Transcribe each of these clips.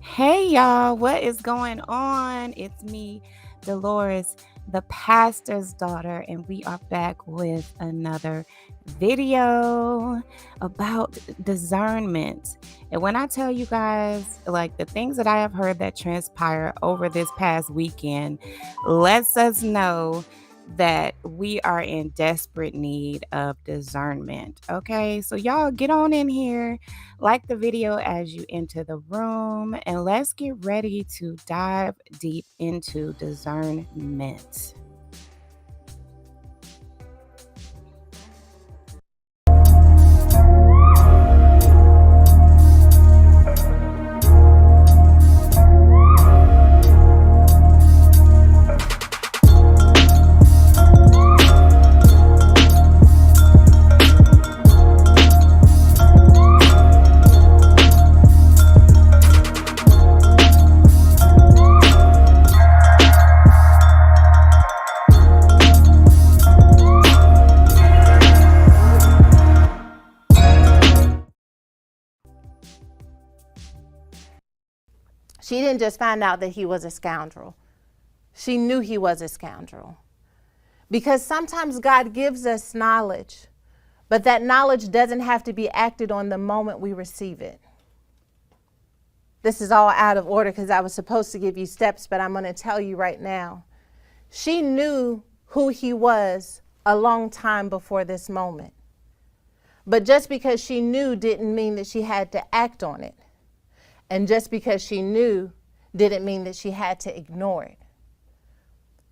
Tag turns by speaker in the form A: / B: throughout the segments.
A: Hey y'all, what is going on? It's me, Delores, the pastor's daughter, and we are back with another video about discernment. And when I tell you guys, like the things that I have heard that transpire over this past weekend, lets us know that we are in desperate need of discernment. Okay, so y'all get on in here, like the video as you enter the room, and let's get ready to dive deep into discernment.
B: She didn't just find out that he was a scoundrel. She knew he was a scoundrel. Because sometimes God gives us knowledge, but that knowledge doesn't have to be acted on the moment we receive it. This is all out of order because I was supposed to give you steps, but I'm going to tell you right now. She knew who he was a long time before this moment. But just because she knew didn't mean that she had to act on it. And just because she knew didn't mean that she had to ignore it.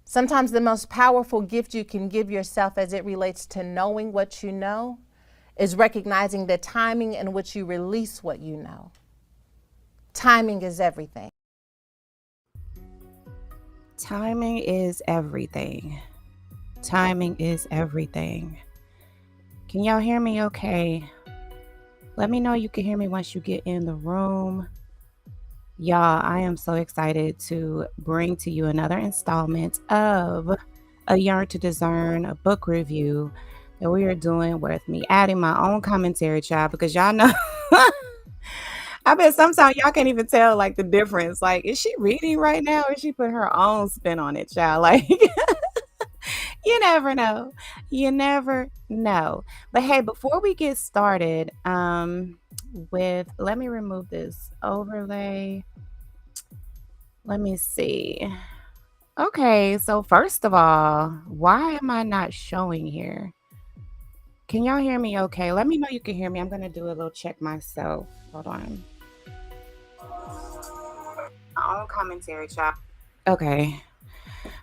B: Sometimes the most powerful gift you can give yourself as it relates to knowing what you know is recognizing the timing in which you release what you know. Timing is everything.
A: Timing is everything. Timing is everything. Can y'all hear me okay? Let me know you can hear me once you get in the room. Y'all, I am so excited to bring to you another installment of a Yearn to Discern, a book review that we are doing with me adding my own commentary, child, because y'all know I bet sometimes y'all can't even tell like the difference. Like, is she reading right now or is she put her own spin on it, child? Like you never know. You never know. But hey, before we get started, with let me remove this overlay. Let me see. Okay, so first of all, why am I not showing here? Can y'all hear me okay? Let me know you can hear me. I'm gonna do a little check myself. Hold on. My own commentary, chat. Okay.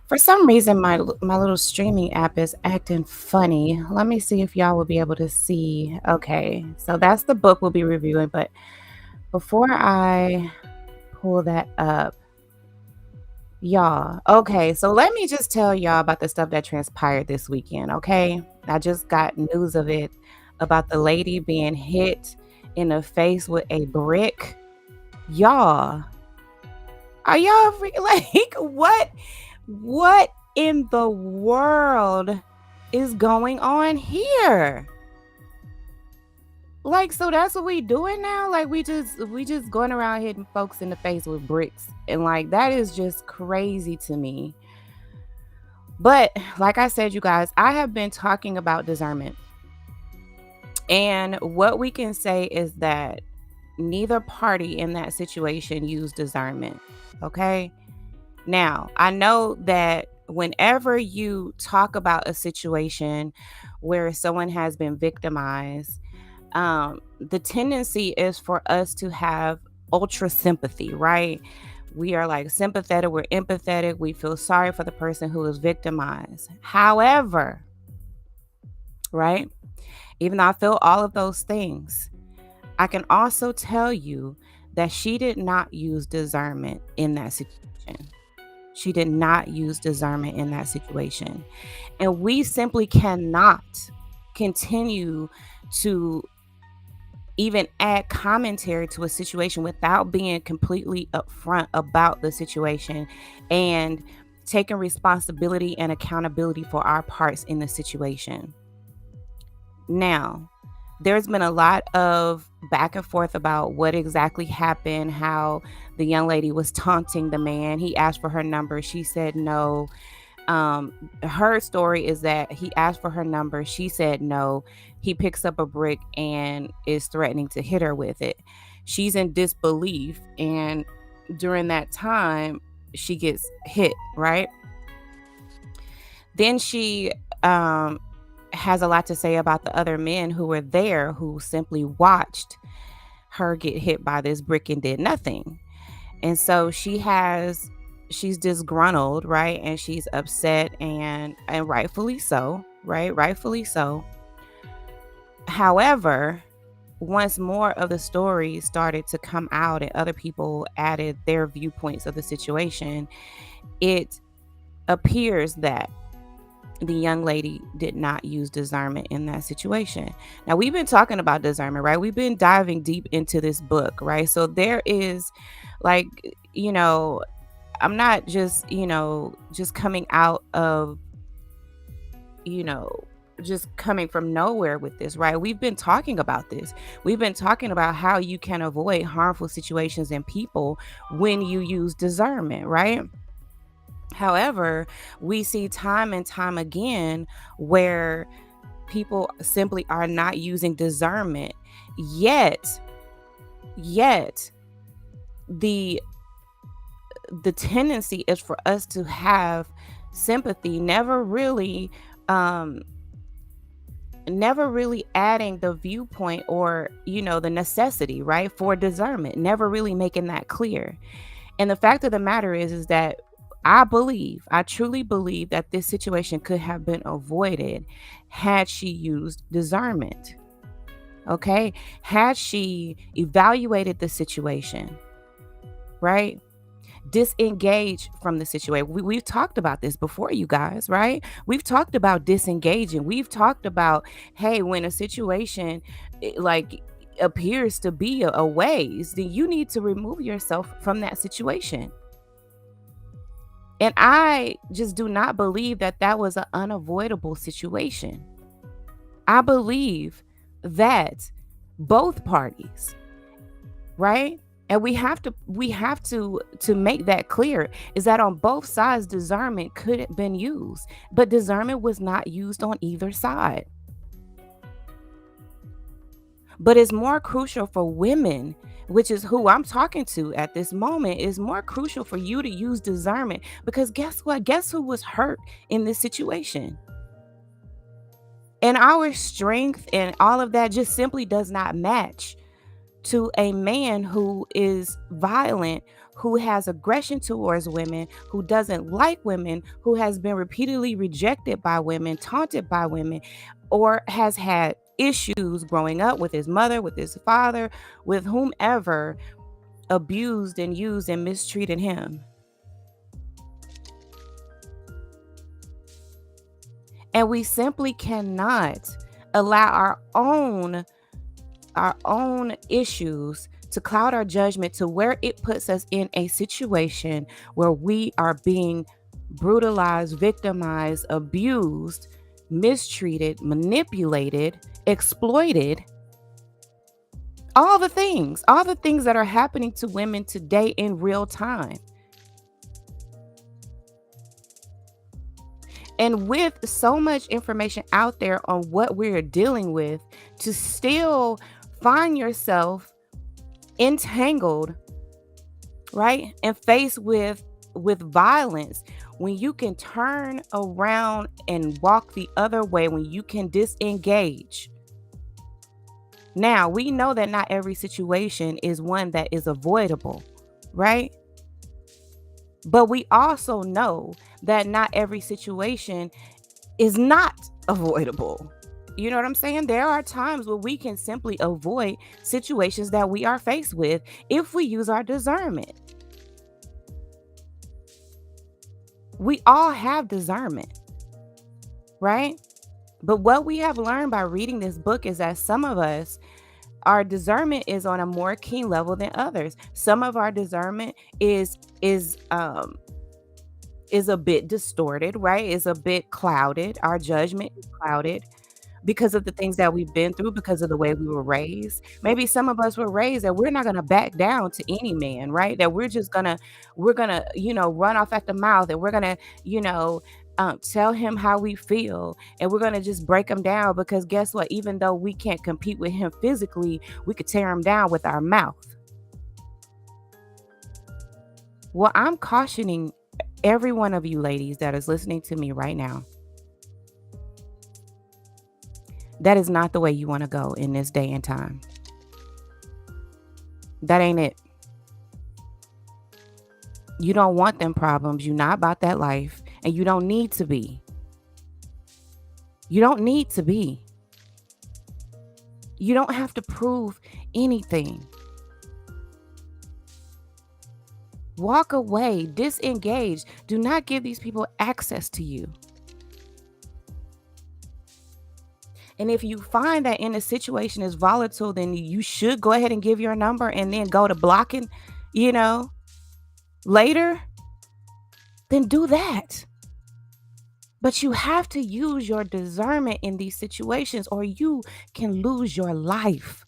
A: For some reason, my little streaming app is acting funny. Let me see if y'all will be able to see. Okay, so that's the book we'll be reviewing. But before I pull that up, y'all. Okay, so let me just tell y'all about the stuff that transpired this weekend. Okay, I just got news of it about the lady being hit in the face with a brick. Y'all, are y'all like what? What in the world is going on here? Like, so that's what we doing now? Like, we just going around hitting folks in the face with bricks, and like that is just crazy to me. But like I said, you guys, I have been talking about discernment, and what we can say is that neither party in that situation used discernment. Okay. Now, I know that whenever you talk about a situation where someone has been victimized, the tendency is for us to have ultra sympathy, right? We are like sympathetic, we're empathetic, we feel sorry for the person who is victimized. However, right? Even though I feel all of those things, I can also tell you that she did not use discernment in that situation. She did not use discernment in that situation. And we simply cannot continue to even add commentary to a situation without being completely upfront about the situation and taking responsibility and accountability for our parts in the situation. Now, There's been a lot of back and forth about what exactly happened, how the young lady was taunting the man. He asked for her number. She said no. Her story is that he asked for her number. She said no. He picks up a brick and is threatening to hit her with it. She's in disbelief. And during that time, she gets hit, right? Then she has a lot to say about the other men who were there who simply watched her get hit by this brick and did nothing. And so she's disgruntled, right? And she's upset and rightfully so, right? Rightfully so. However, once more of the story started to come out and other people added their viewpoints of the situation, it appears that the young lady did not use discernment in that situation. Now, we've been talking about discernment, right? We've been diving deep into this book, right? So there is, like, I'm not just, just coming out of, just coming from nowhere with this, right? We've been talking about this. We've been talking about how you can avoid harmful situations and people when you use discernment, right? However, we see time and time again where people simply are not using discernment. Yet the tendency is for us to have sympathy, never really adding the viewpoint or the necessity, right, for discernment, never really making that clear. And the fact of the matter is that I truly believe that this situation could have been avoided had she used discernment. Okay? Had she evaluated the situation, right? Disengage from the situation. We've talked about this before, you guys, right? We've talked about disengaging. We've talked about, hey, when a situation like appears to be a ways, then you need to remove yourself from that situation. And I just do not believe that that was an unavoidable situation. I believe that both parties, right? And we have to make that clear, is that on both sides discernment could have been used, but discernment was not used on either side. But it's more crucial for women, which is who I'm talking to at this moment, is more crucial for you to use discernment, because guess what? Guess who was hurt in this situation? And our strength and all of that just simply does not match to a man who is violent, who has aggression towards women, who doesn't like women, who has been repeatedly rejected by women, taunted by women, or has had issues growing up with his mother, with his father, with whomever abused and used and mistreated him. And we simply cannot allow our own issues to cloud our judgment to where it puts us in a situation where we are being brutalized, victimized, abused, mistreated, manipulated, exploited. All the things that are happening to women today in real time. And with so much information out there on what we're dealing with, to still find yourself entangled, right, and faced with violence, when you can turn around and walk the other way, when you can disengage. Now, we know that not every situation is one that is avoidable, right? But we also know that not every situation is not avoidable. You know what I'm saying? There are times where we can simply avoid situations that we are faced with if we use our discernment. We all have discernment, right? But what we have learned by reading this book is that some of us, our discernment is on a more keen level than others. Some of our discernment is a bit distorted, right? Is a bit clouded. Our judgment is clouded. because of the things that we've been through, because of the way we were raised. Maybe some of us were raised that we're not gonna back down to any man, right? That we're gonna, run off at the mouth, and we're gonna, you know, tell him how we feel, and we're gonna just break him down, because guess what? Even though we can't compete with him physically, we could tear him down with our mouth. Well, I'm cautioning every one of you ladies that is listening to me right now. That is not the way you want to go in this day and time. That ain't it. You don't want them problems. You're not about that life, and you don't need to be. You don't need to be. You don't have to prove anything. Walk away, disengage. Do not give these people access to you. And if you find that in a situation is volatile, then you should go ahead and give your number and then go to blocking, later. Then do that. But you have to use your discernment in these situations, or you can lose your life.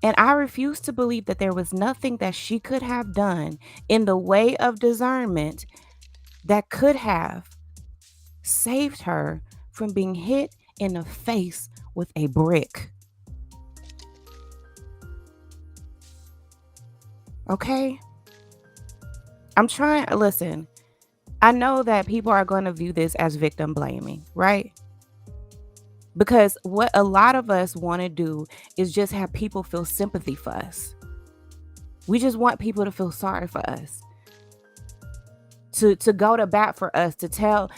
A: And I refuse to believe that there was nothing that she could have done in the way of discernment that could have saved her from being hit in the face with a brick. Okay? Listen, I know that people are going to view this as victim blaming, right? Because what a lot of us want to do is just have people feel sympathy for us. We just want people to feel sorry for us. To go to bat for us, to tell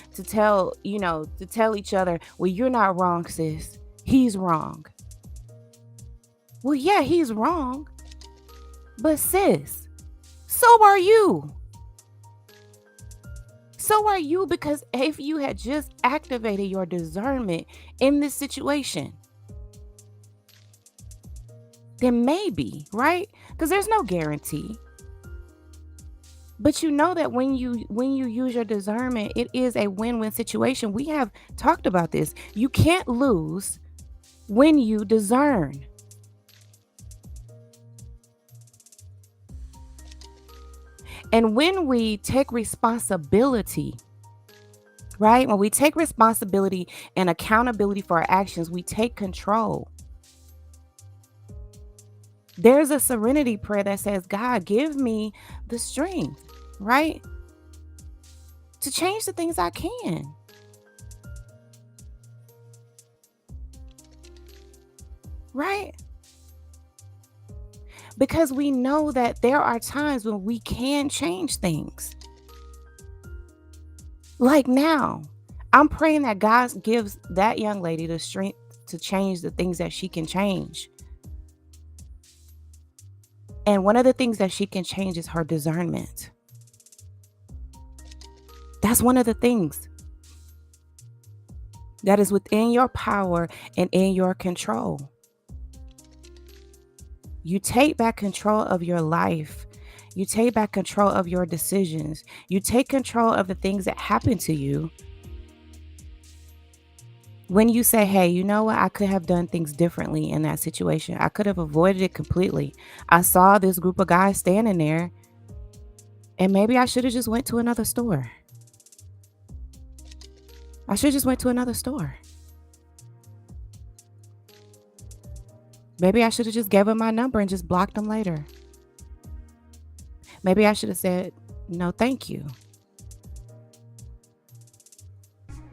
A: each other, well, you're not wrong, sis. He's wrong. Well, yeah, he's wrong. But sis, so are you. So are you, because if you had just activated your discernment in this situation, then maybe, right? Because there's no guarantee. But you know that when you use your discernment, it is a win-win situation. We have talked about this. You can't lose when you discern. And when we take responsibility, right? When we take responsibility and accountability for our actions, we take control. There's a serenity prayer that says, God, give me the strength, right? To change the things I can. Right? Because we know that there are times when we can change things. Like now, I'm praying that God gives that young lady the strength to change the things that she can change. And one of the things that she can change is her discernment. That's one of the things that is within your power and in your control. You take back control of your life. You take back control of your decisions. You take control of the things that happen to you. When you say, hey, you know what? I could have done things differently in that situation. I could have avoided it completely. I saw this group of guys standing there, and maybe I should have just went to another store. Maybe I should have just gave him my number and just blocked him later. Maybe I should have said, no, thank you.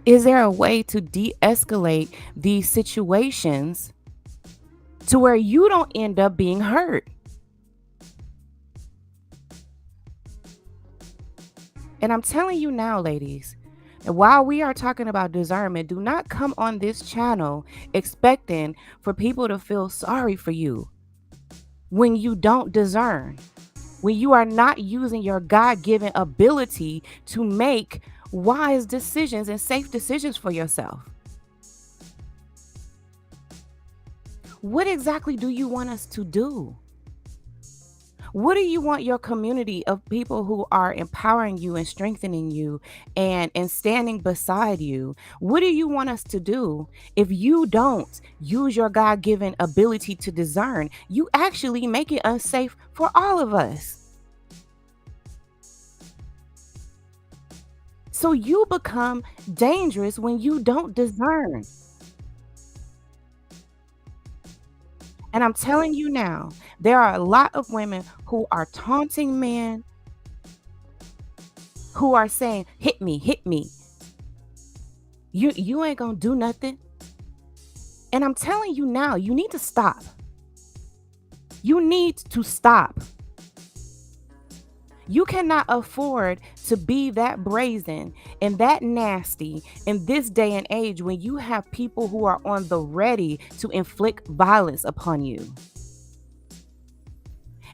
A: Is there a way to de-escalate these situations to where you don't end up being hurt? And I'm telling you now, ladies, and while we are talking about discernment, do not come on this channel expecting for people to feel sorry for you when you don't discern, when you are not using your God-given ability to make wise decisions and safe decisions for yourself. What exactly do you want us to do? What do you want your community of people who are empowering you and strengthening you and standing beside you? What do you want us to do if you don't use your God-given ability to discern? You actually make it unsafe for all of us. So you become dangerous when you don't discern. And I'm telling you now, there are a lot of women who are taunting men, who are saying, hit me, hit me. You ain't gonna do nothing. And I'm telling you now, you need to stop. You need to stop. You cannot afford to be that brazen and that nasty in this day and age when you have people who are on the ready to inflict violence upon you.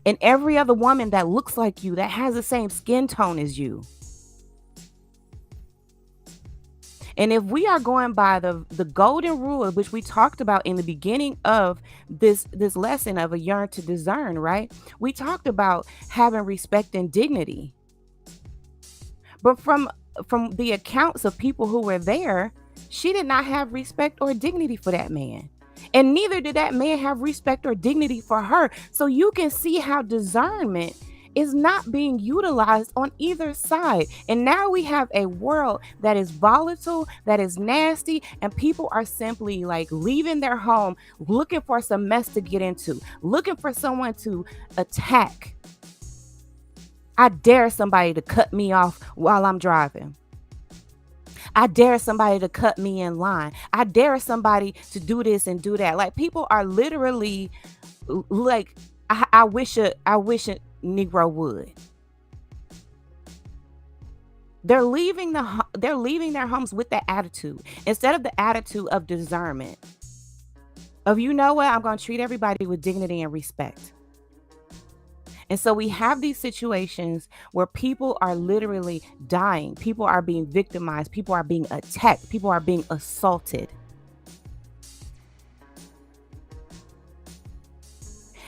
A: And every other woman that looks like you, that has the same skin tone as you. And if we are going by the golden rule, which we talked about in the beginning of this lesson of a yearn to discern, right? We talked about having respect and dignity. But from the accounts of people who were there, she did not have respect or dignity for that man. And neither did that man have respect or dignity for her. So you can see how discernment is not being utilized on either side. And now we have a world that is volatile, that is nasty, and people are simply like leaving their home, looking for some mess to get into, looking for someone to attack. I dare somebody to cut me off while I'm driving. I dare somebody to cut me in line. I dare somebody to do this and do that. Like, people are literally like, I wish a Negro would. They're leaving their homes with that attitude instead of the attitude of discernment. Of, you know what, I'm going to treat everybody with dignity and respect. And so we have these situations where people are literally dying. People are being victimized. People are being attacked. People are being assaulted.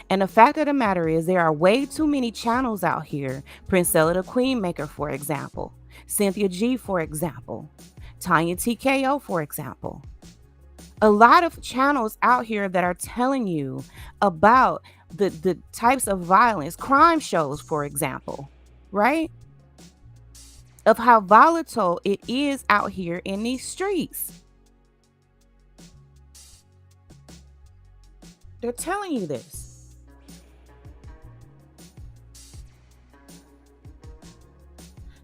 A: And the fact of the matter is, there are way too many channels out here. Princella the Queen Maker, for example. Cynthia G, for example. Tanya TKO, for example. A lot of channels out here that are telling you about the types of violence, crime shows, for example, right? Of how volatile it is out here in these streets. They're telling you this.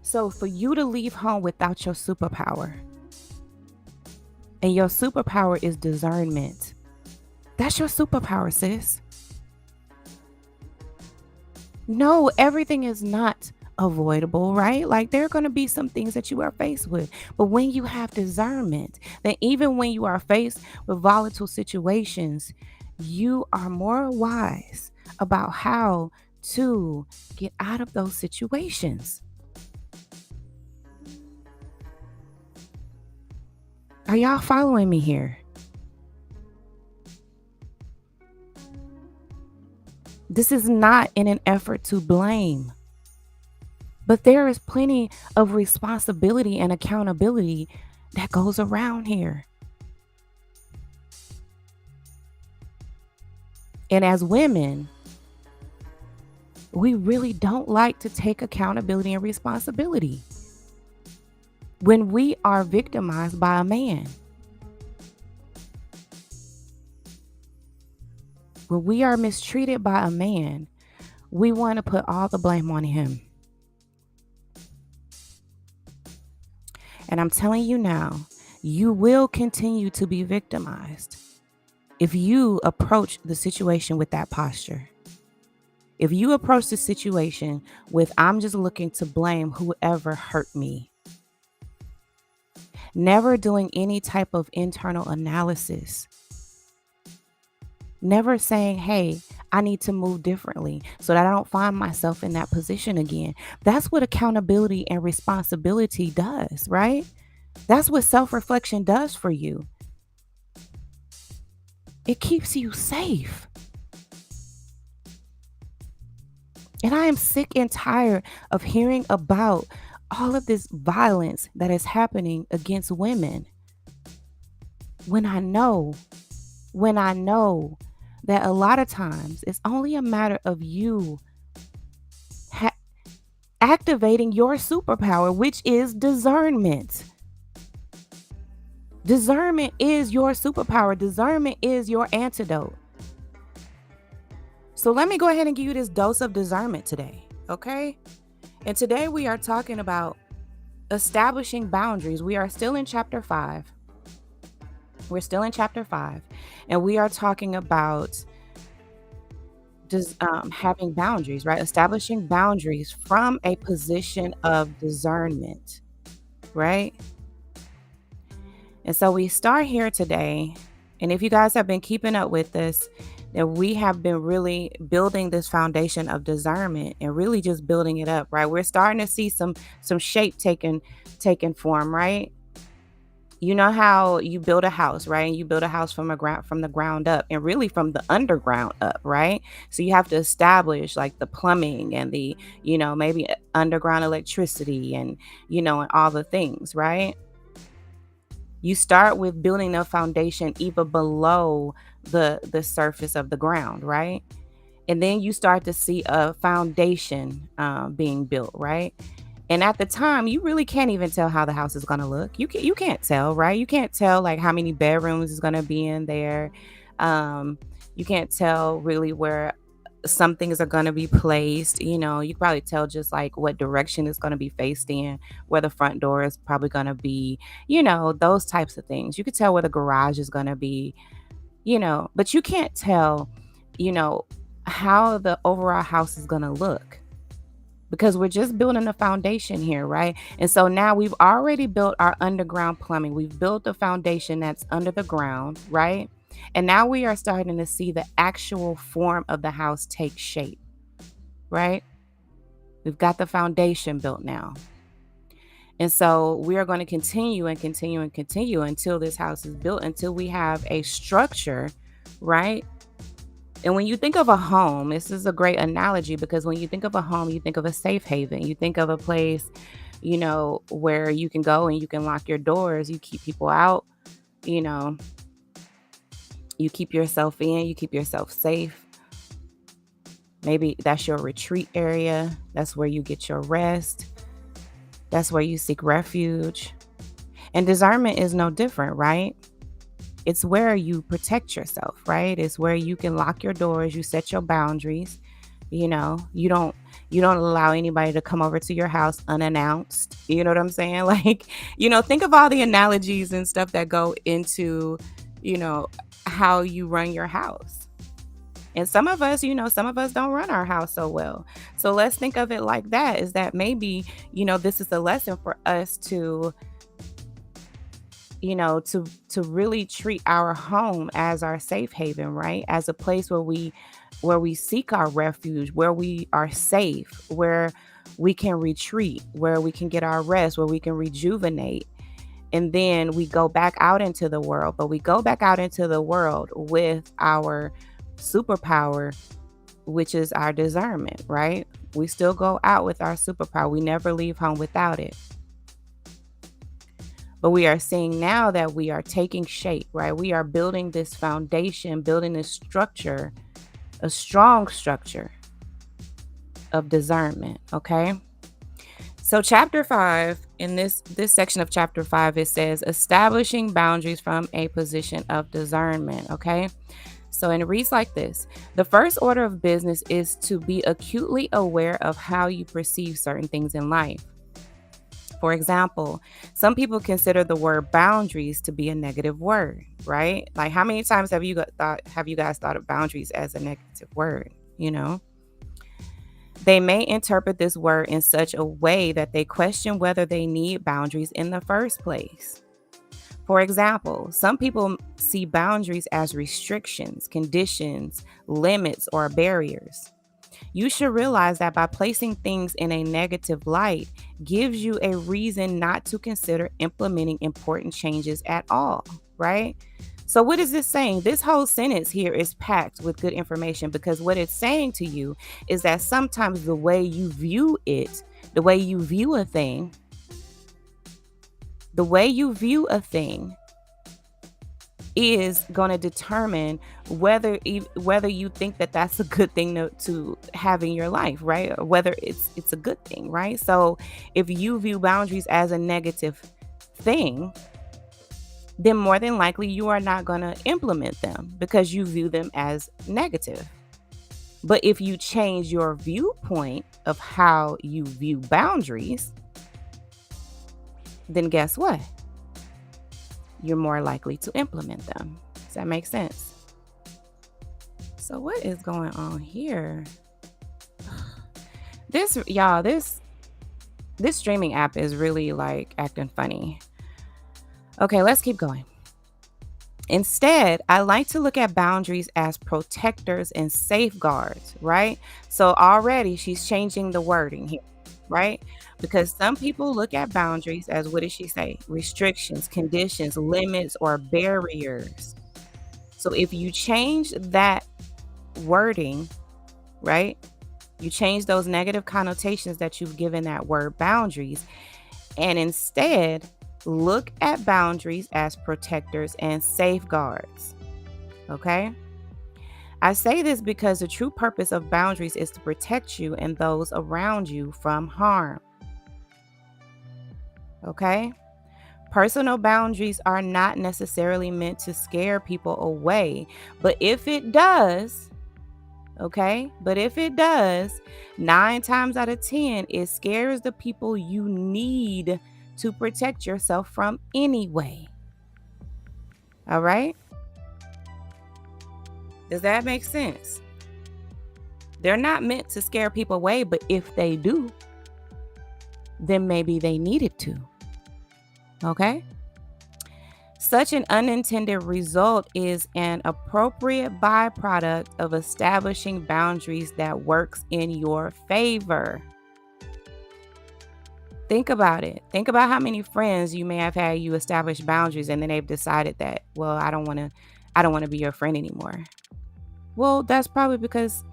A: So for you to leave home without your superpower, and your superpower is discernment, that's your superpower, sis. No, everything is not avoidable, right? Like, there are going to be some things that you are faced with. But when you have discernment, then even when you are faced with volatile situations, you are more wise about how to get out of those situations. Are y'all following me here? This is not in an effort to blame, but there is plenty of responsibility and accountability that goes around here. And as women, we really don't like to take accountability and responsibility when we are victimized by a man. When we are mistreated by a man, we want to put all the blame on him. And I'm telling you now, you will continue to be victimized if you approach the situation with that posture. If you approach the situation with, I'm just looking to blame whoever hurt me, never doing any type of internal analysis, never saying, hey, I need to move differently so that I don't find myself in that position again. That's what accountability and responsibility does, right? That's what self-reflection does for you. It keeps you safe. And I am sick and tired of hearing about all of this violence that is happening against women when I know, when I know that a lot of times it's only a matter of you ha- activating your superpower, which is discernment. Discernment is your superpower. Discernment is your antidote. So let me go ahead and give you this dose of discernment today, okay? And today we are talking about establishing boundaries. We are still in chapter 5. We're still in chapter 5, and we are talking about having boundaries, right? Establishing boundaries from a position of discernment, right? And so we start here today. And if you guys have been keeping up with this, that we have been really building this foundation of discernment and really just building it up, right? We're starting to see some shape taking form, right? You know how you build a house, right? And you build a house from the ground up, and really from the underground up, right? So you have to establish like the plumbing and the, maybe underground electricity and, and all the things, right? You start with building a foundation even below the surface of the ground, right? And then you start to see a foundation being built, right? And at the time, you really can't even tell how the house is going to look. You can't tell, right? You can't tell like how many bedrooms is going to be in there. You can't tell really where some things are going to be placed. You can probably tell just like what direction it's going to be faced in, where the front door is probably going to be, those types of things. You could tell where the garage is going to be, but you can't tell, you know, how the overall house is going to look, because we're just building a foundation here, right? And so now we've already built our underground plumbing. We've built the foundation that's under the ground, right? And now we are starting to see the actual form of the house take shape, right? We've got the foundation built now. And so we are going to continue and continue and continue until this house is built, until we have a structure, right? And when you think of a home, this is a great analogy, because when you think of a home, you think of a safe haven. You think of a place, where you can go and you can lock your doors. You keep people out, you keep yourself in, you keep yourself safe. Maybe that's your retreat area. That's where you get your rest. That's where you seek refuge. And discernment is no different, right? It's where you protect yourself, right? It's where you can lock your doors, you set your boundaries. You don't allow anybody to come over to your house unannounced. You know what I'm saying? Like, think of all the analogies and stuff that go into, how you run your house. And some of us don't run our house so well. So let's think of it like that, is that maybe, this is a lesson for us to, to really treat our home as our safe haven, right? As a place where we seek our refuge, where we are safe, where we can retreat, where we can get our rest, where we can rejuvenate. And then we go back out into the world, but we go back out into the world with our superpower, which is our discernment, right? We still go out with our superpower. We never leave home without it. But we are seeing now that we are taking shape, right? We are building this foundation, building this structure, a strong structure of discernment, okay? So chapter 5, in this section of chapter 5, it says establishing boundaries from a position of discernment, okay? So, and it reads like this: the first order of business is to be acutely aware of how you perceive certain things in life. For example, some people consider the word boundaries to be a negative word, right? Like, how many times have you guys thought of boundaries as a negative word? They may interpret this word in such a way that they question whether they need boundaries in the first place. For example, some people see boundaries as restrictions, conditions, limits, or barriers. You should realize that by placing things in a negative light gives you a reason not to consider implementing important changes at all, right? So what is this saying? This whole sentence here is packed with good information, because what it's saying to you is that sometimes the way you view it, the way you view a thing, the way you view a thing is going to determine whether you think that that's a good thing to have in your life, right? Or whether it's a good thing, right? So if you view boundaries as a negative thing, then more than likely you are not going to implement them because you view them as negative. But if you change your viewpoint of how you view boundaries, then guess what? You're more likely to implement them. Does that make sense? So what is going on here? This streaming app is really like acting funny. Okay, let's keep going. Instead, I like to look at boundaries as protectors and safeguards, right? So already she's changing the wording here, right? Because some people look at boundaries as, what did she say? Restrictions, conditions, limits, or barriers. So if you change that wording, right? You change those negative connotations that you've given that word boundaries, and instead look at boundaries as protectors and safeguards. Okay? I say this because the true purpose of boundaries is to protect you and those around you from harm. Okay? Personal boundaries are not necessarily meant to scare people away, but if it does, okay? But if it does, 9 times out of 10, it scares the people you need to protect yourself from anyway. All right? Does that make sense? They're not meant to scare people away, but if they do, then maybe they needed to. Okay? Such an unintended result is an appropriate byproduct of establishing boundaries that works in your favor. Think about it. Think about how many friends you may have had you establish boundaries and then they've decided that, well, I don't want to be your friend anymore. Well, that's probably because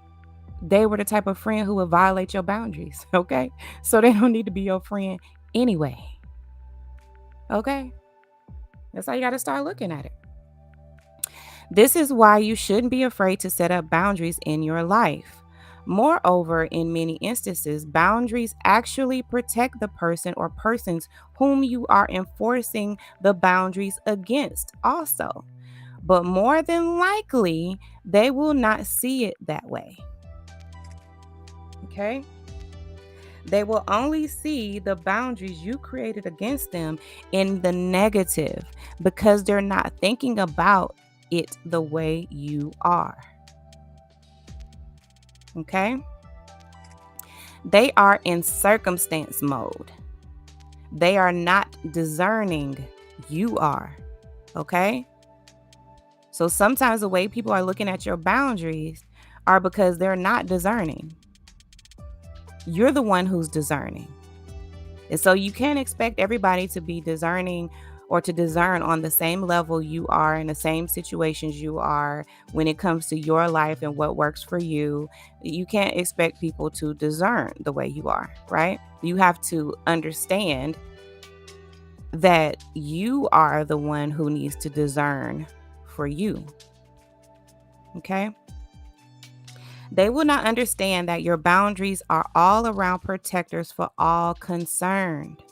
A: they were the type of friend who would violate your boundaries, okay? So they don't need to be your friend anyway. Okay? That's how you got to start looking at it. This is why you shouldn't be afraid to set up boundaries in your life. Moreover, in many instances, boundaries actually protect the person or persons whom you are enforcing the boundaries against also. But more than likely, they will not see it that way. Okay? They will only see the boundaries you created against them in the negative because they're not thinking about it the way you are. Okay? They are in circumstance mode. They are not discerning. You are. Okay? So sometimes the way people are looking at your boundaries are because they're not discerning. You're the one who's discerning. And so you can't expect everybody to be discerning or to discern on the same level you are in the same situations you are when it comes to your life and what works for you. You can't expect people to discern the way you are, right? You have to understand that you are the one who needs to discern for you. Okay? They will not understand that your boundaries are all around protectors for all concerned.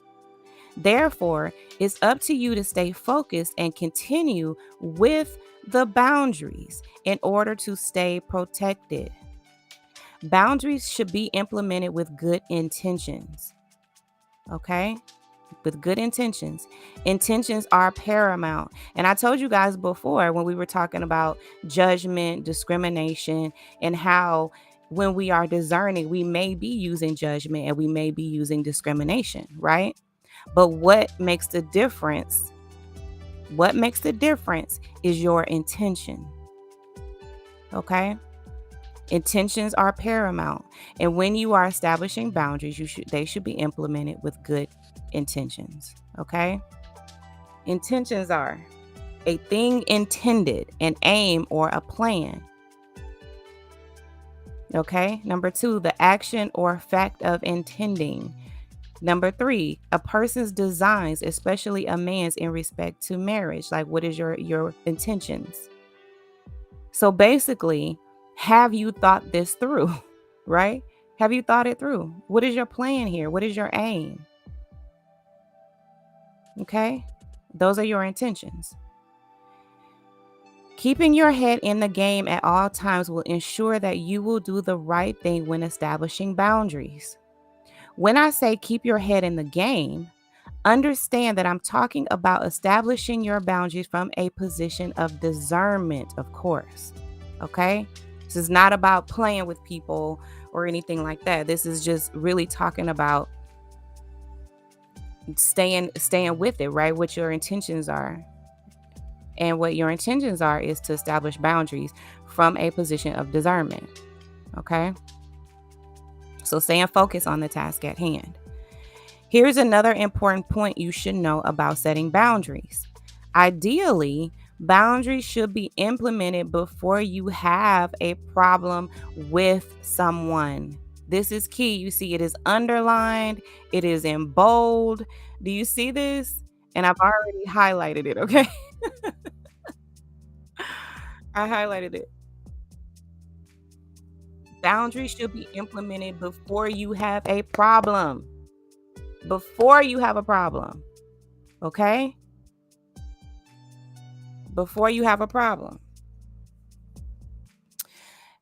A: Therefore, it's up to you to stay focused and continue with the boundaries in order to stay protected. Boundaries should be implemented with good intentions. Okay? With good intentions. Intentions are paramount. And I told you guys before when we were talking about judgment, discrimination, and how when we are discerning, we may be using judgment and we may be using discrimination, right? But what makes the difference? What makes the difference is your intention. Okay? Intentions are paramount. And when you are establishing boundaries, they should be implemented with good intentions. Okay? Intentions are a thing intended, an aim, or a plan. Okay. Number 2, the action or fact of intending. Number 3, a person's designs, especially a man's, in respect to marriage. Like, what is your intentions? So basically, have you thought this through? Right? Have you thought it through? What is your plan here? What is your aim? Okay? Those are your intentions. Keeping your head in the game at all times will ensure that you will do the right thing when establishing boundaries. When I say keep your head in the game, understand that I'm talking about establishing your boundaries from a position of discernment, of course. Okay? This is not about playing with people or anything like that. This is just really talking about staying with it, right? What your intentions are. And what your intentions are is to establish boundaries from a position of discernment. Okay? So staying focused on the task at hand. Here's another important point you should know about setting boundaries. Ideally, boundaries should be implemented before you have a problem with someone. This is key. You see, it is underlined, it is in bold. Do you see this? And I've already highlighted it, okay? I highlighted it. Boundaries should be implemented before you have a problem. Before you have a problem. Okay? Before you have a problem.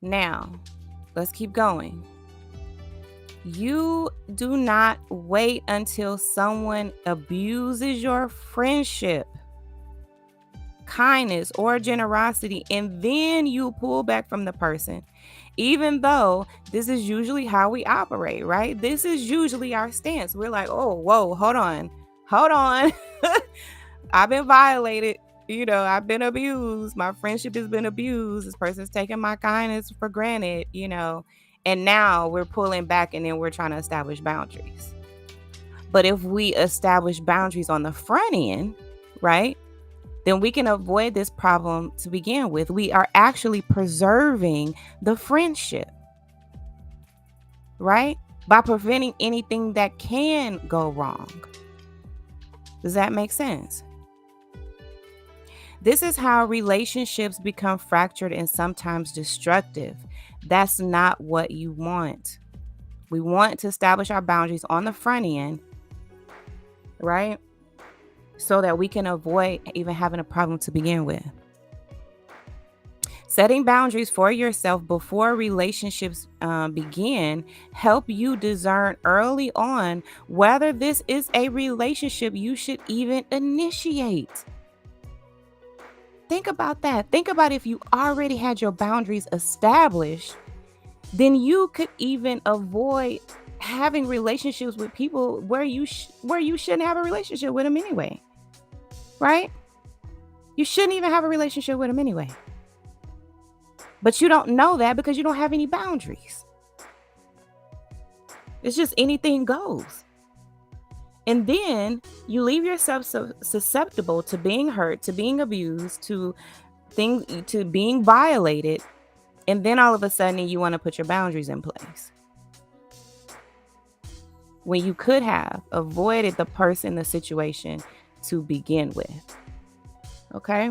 A: Now, let's keep going. You do not wait until someone abuses your friendship, kindness, or generosity, and then you pull back from the person. Even though this is usually how we operate, right? This is usually our stance. We're like, oh, whoa, hold on. I've been violated. I've been abused. My friendship has been abused. This person's taking my kindness for granted, and now we're pulling back and then we're trying to establish boundaries. But if we establish boundaries on the front end, right, then we can avoid this problem to begin with. We are actually preserving the friendship, right, by preventing anything that can go wrong. Does that make sense? This is how relationships become fractured and sometimes destructive. That's not what you want. We want to establish our boundaries on the front end, right? So that we can avoid even having a problem to begin with. Setting boundaries for yourself before relationships begin help you discern early on whether this is a relationship you should even initiate. Think about that. Think about if you already had your boundaries established, then you could even avoid having relationships with people where you shouldn't have a relationship with them anyway. Right? You shouldn't even have a relationship with them anyway. But you don't know that because you don't have any boundaries. It's just anything goes. And then you leave yourself so susceptible to being hurt, to being abused, to being violated. And then all of a sudden you want to put your boundaries in place. When you could have avoided the person, the situation to begin with. Okay?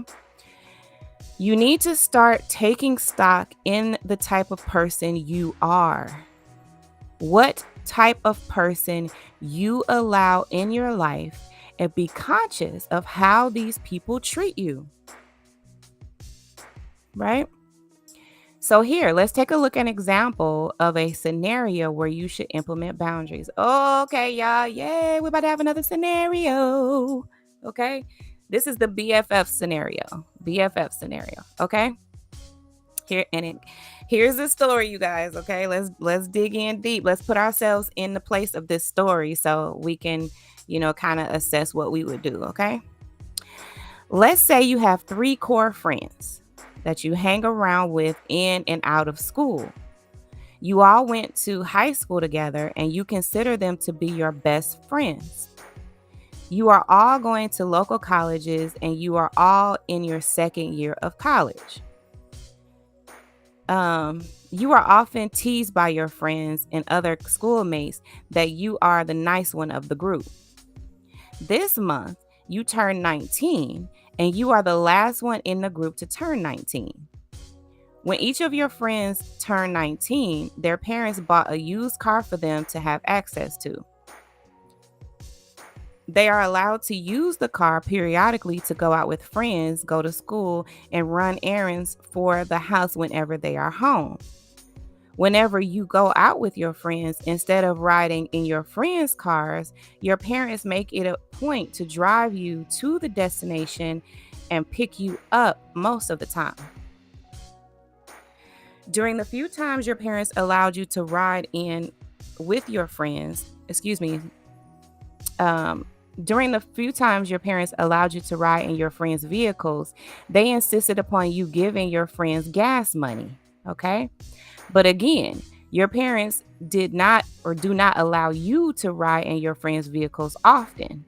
A: You need to start taking stock in the type of person you are. What type of person you allow in your life, and be conscious of how these people treat you. Right? So here, let's take a look at an example of a scenario where you should implement boundaries. Okay, y'all. Yay, we're about to have another scenario. Okay? This is the BFF scenario. Okay? Here's the story, you guys. Okay, let's dig in deep. Let's put ourselves in the place of this story so we can, kind of assess what we would do. Okay, let's say you have 3 core friends that you hang around with in and out of school. You all went to high school together and you consider them to be your best friends. You are all going to local colleges and you are all in your second year of college. You are often teased by your friends and other schoolmates that you are the nice one of the group. This month, you turn 19 and you are the last one in the group to turn 19. When each of your friends turn 19, their parents bought a used car for them to have access to. They are allowed to use the car periodically to go out with friends, go to school, and run errands for the house whenever they are home. Whenever you go out with your friends, instead of riding in your friends' cars, your parents make it a point to drive you to the destination and pick you up most of the time. During the few times your parents allowed you to ride in with your friends, during the few times your parents allowed you to ride in your friends' vehicles, they insisted upon you giving your friends gas money. Okay. But again, your parents did not or do not allow you to ride in your friends' vehicles often.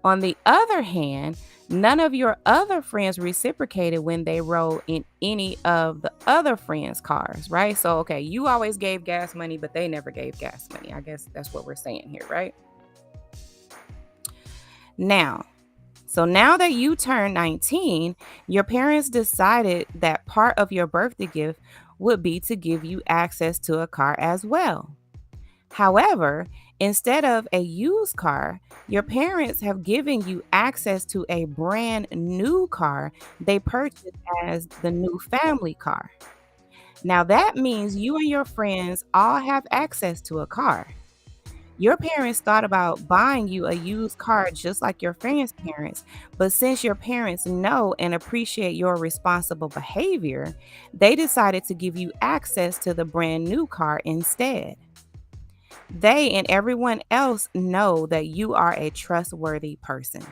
A: On the other hand, none of your other friends reciprocated when they rode in any of the other friends' cars, right? So, okay, you always gave gas money, but they never gave gas money. I guess that's what we're saying here, right? Now, so now that you turned 19, your parents decided that part of your birthday gift would be to give you access to a car as well. However, instead of a used car, your parents have given you access to a brand new car they purchased as the new family car. Now, that means you and your friends all have access to a car. Your parents thought about buying you a used car just like your friends' parents, but since your parents know and appreciate your responsible behavior, they decided to give you access to the brand new car instead. They and everyone else know that you are a trustworthy person.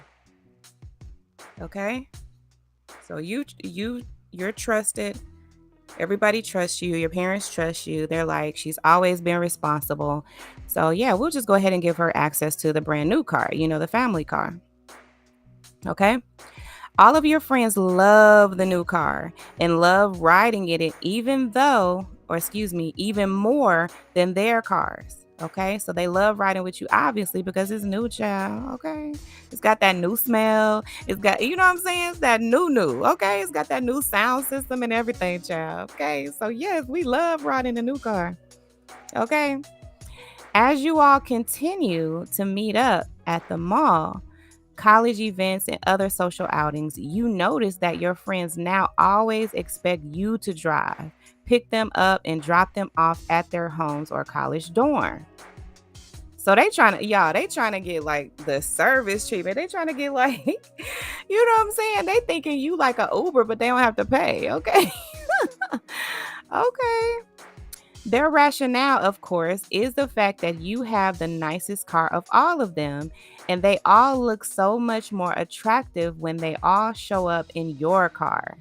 A: Okay? So you're trusted. Everybody trusts you. Your parents trust you. They're like, she's always been responsible. So yeah, we'll just go ahead and give her access to the brand new car, the family car. Okay? All of your friends love the new car and love riding in it, even more than their cars. Okay, so they love riding with you, obviously, because it's new, child. Okay, it's got that new smell. It's got, you know what I'm saying? It's that new. Okay, it's got that new sound system and everything, child. Okay, so yes, we love riding the new car. Okay, as you all continue to meet up at the mall, college events, and other social outings, you notice that your friends now always expect you to drive, pick them up, and drop them off at their homes or college dorm. So they trying to get like the service treatment. They trying to get like, you know what I'm saying? They thinking you like a Uber, but they don't have to pay. Okay. Okay. Their rationale, of course, is the fact that you have the nicest car of all of them, and they all look so much more attractive when they all show up in your car.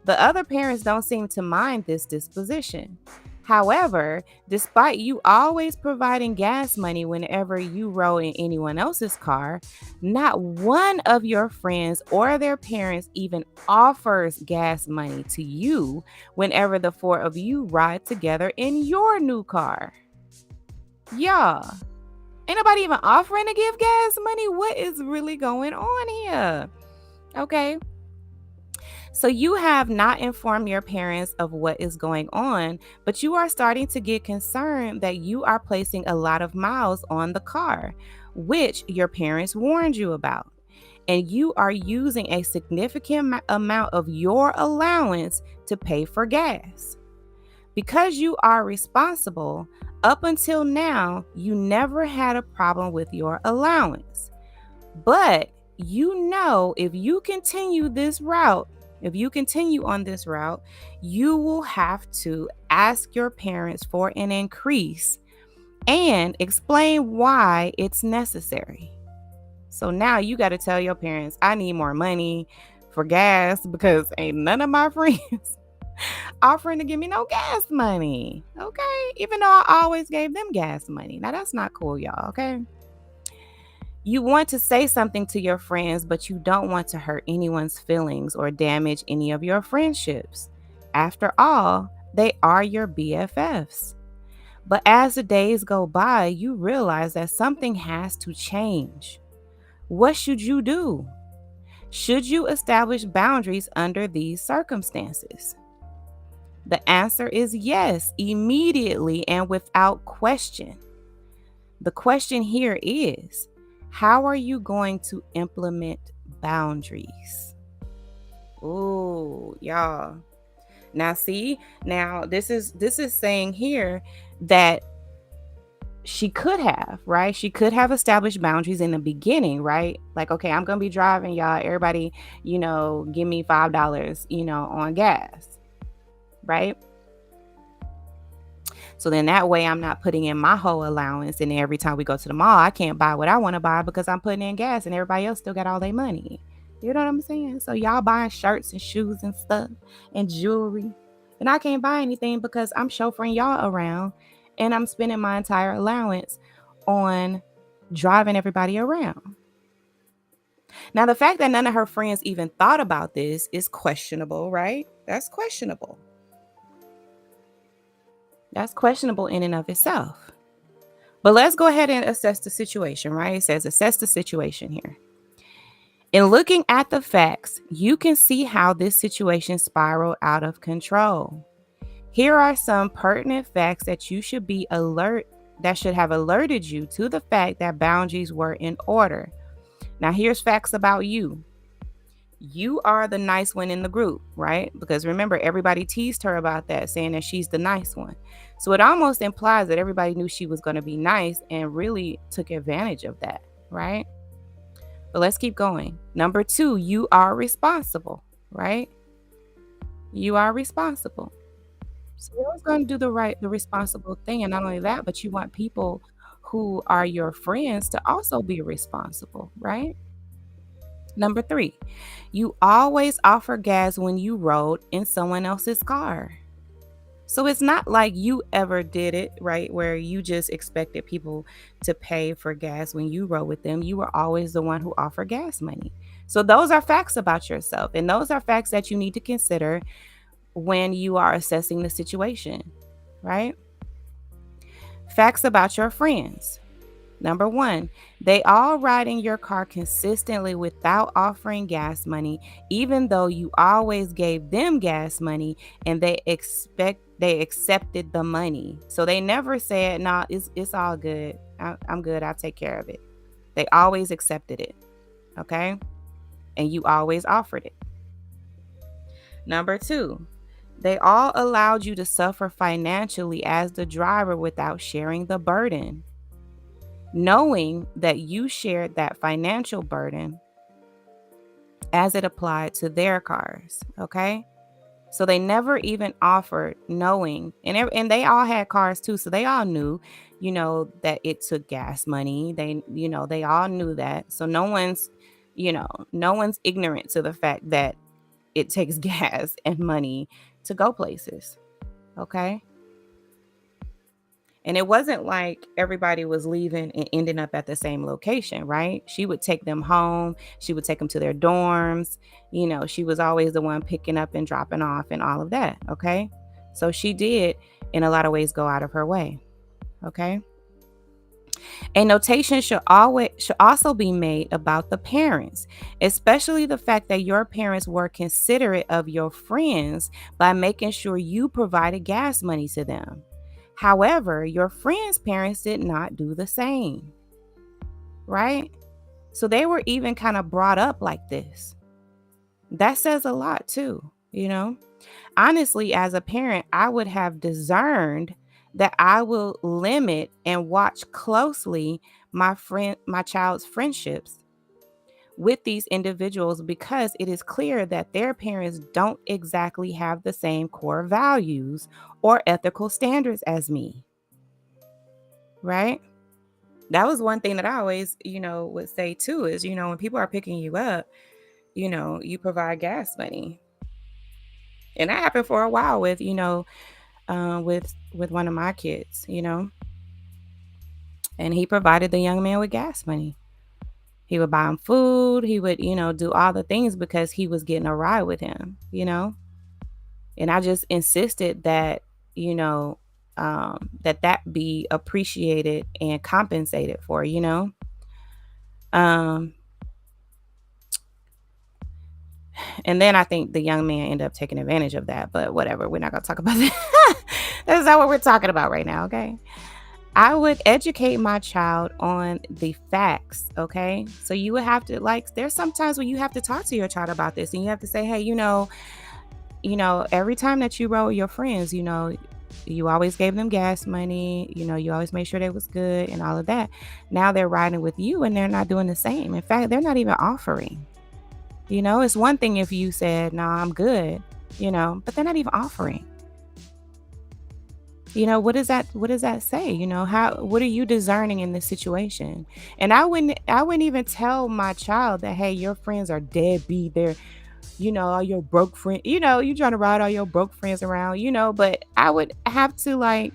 A: The other parents don't seem to mind this disposition. However, despite you always providing gas money whenever you roll in anyone else's car, not one of your friends or their parents even offers gas money to you whenever the four of you ride together in your new car. Y'all, ain't nobody even offering to give gas money? What is really going on here? Okay. So you have not informed your parents of what is going on, but you are starting to get concerned that you are placing a lot of miles on the car, which your parents warned you about. And you are using a significant amount of your allowance to pay for gas. Because you are responsible, up until now, you never had a problem with your allowance. But if you continue on this route, you will have to ask your parents for an increase and explain why it's necessary. So now you got to tell your parents, I need more money for gas because ain't none of my friends offering to give me no gas money. Okay. Even though I always gave them gas money. Now that's not cool, y'all. Okay. You want to say something to your friends, but you don't want to hurt anyone's feelings or damage any of your friendships. After all, they are your BFFs. But as the days go by, you realize that something has to change. What should you do? Should you establish boundaries under these circumstances? The answer is yes, immediately and without question. The question here is, how are you going to implement boundaries? Ooh, y'all. Now see, now this is saying here that she could have, right? She could have established boundaries in the beginning, right? Like, okay, I'm going to be driving, y'all. Everybody, give me $5, on gas, right? So then that way I'm not putting in my whole allowance. And every time we go to the mall, I can't buy what I want to buy because I'm putting in gas and everybody else still got all their money. You know what I'm saying? So y'all buying shirts and shoes and stuff and jewelry. And I can't buy anything because I'm chauffeuring y'all around and I'm spending my entire allowance on driving everybody around. Now, the fact that none of her friends even thought about this is questionable, right? That's questionable. That's questionable in and of itself. But let's go ahead and assess the situation, right? It says assess the situation here. In looking at the facts, you can see how this situation spiraled out of control. Here are some pertinent facts that you should be alert, that should have alerted you to the fact that boundaries were in order. Now, here's facts about you. You are the nice one in the group, right? Because remember, everybody teased her about that, saying that she's the nice one. So it almost implies that everybody knew she was going to be nice and really took advantage of that, right? But let's keep going. Number 2, you are responsible, right? You are responsible. So you're always going to do the responsible thing. And not only that, but you want people who are your friends to also be responsible, right? Number 3, you always offer gas when you rode in someone else's car. So it's not like you ever did it, right? Where you just expected people to pay for gas when you rode with them. You were always the one who offered gas money. So those are facts about yourself. And those are facts that you need to consider when you are assessing the situation, right? Facts about your friends. Number 1, they all ride in your car consistently without offering gas money, even though you always gave them gas money and they accepted the money. So they never said, "Nah, it's all good. I'm good. I'll take care of it." They always accepted it. Okay? And you always offered it. Number 2, they all allowed you to suffer financially as the driver without sharing the burden, knowing that you shared that financial burden as it applied to their cars, okay? So they never even offered, knowing, and they all had cars too, so they all knew, that it took gas money. They all knew that. So no one's ignorant to the fact that it takes gas and money to go places, okay? And it wasn't like everybody was leaving and ending up at the same location, right? She would take them home. She would take them to their dorms. She was always the one picking up and dropping off and all of that, okay? So she did, in a lot of ways, go out of her way, okay? A notation should also be made about the parents, especially the fact that your parents were considerate of your friends by making sure you provided gas money to them. However, your friends' parents did not do the same, right? So they were even kind of brought up like this. That says a lot too, Honestly, as a parent, I would have discerned that I will limit and watch closely my child's friendships with these individuals because it is clear that their parents don't exactly have the same core values or ethical standards as me. Right? That was one thing that I always, would say too is, when people are picking you up, you provide gas money. And that happened for a while with, with one of my kids, and he provided the young man with gas money. He would buy him food. He would, do all the things because he was getting a ride with him, And I just insisted that, that be appreciated and compensated for. Um, and then I think the young man ended up taking advantage of that, but whatever. We're not going to talk about that. That's not what we're talking about right now, okay? I would educate my child on the facts, okay? So you would have to, there's sometimes when you have to talk to your child about this and you have to say, hey, every time that you rode with your friends, you always gave them gas money, you always made sure they was good and all of that. Now they're riding with you and they're not doing the same. In fact, they're not even offering. It's one thing if you said, no, I'm good, but they're not even offering. What does that say? What are you discerning in this situation? And I wouldn't even tell my child that, hey, your friends are deadbeat. They're, all your broke friends, you trying to ride all your broke friends around, but I would have to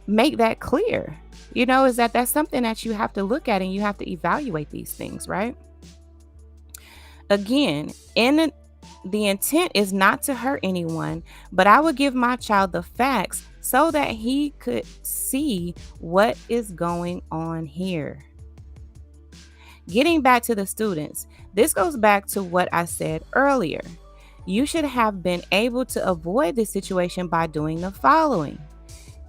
A: make that clear, is that's something that you have to look at and you have to evaluate these things, right? Again, the intent is not to hurt anyone, but I would give my child the facts so that he could see what is going on here. Getting back to the students, this goes back to what I said earlier. You should have been able to avoid this situation by doing the following: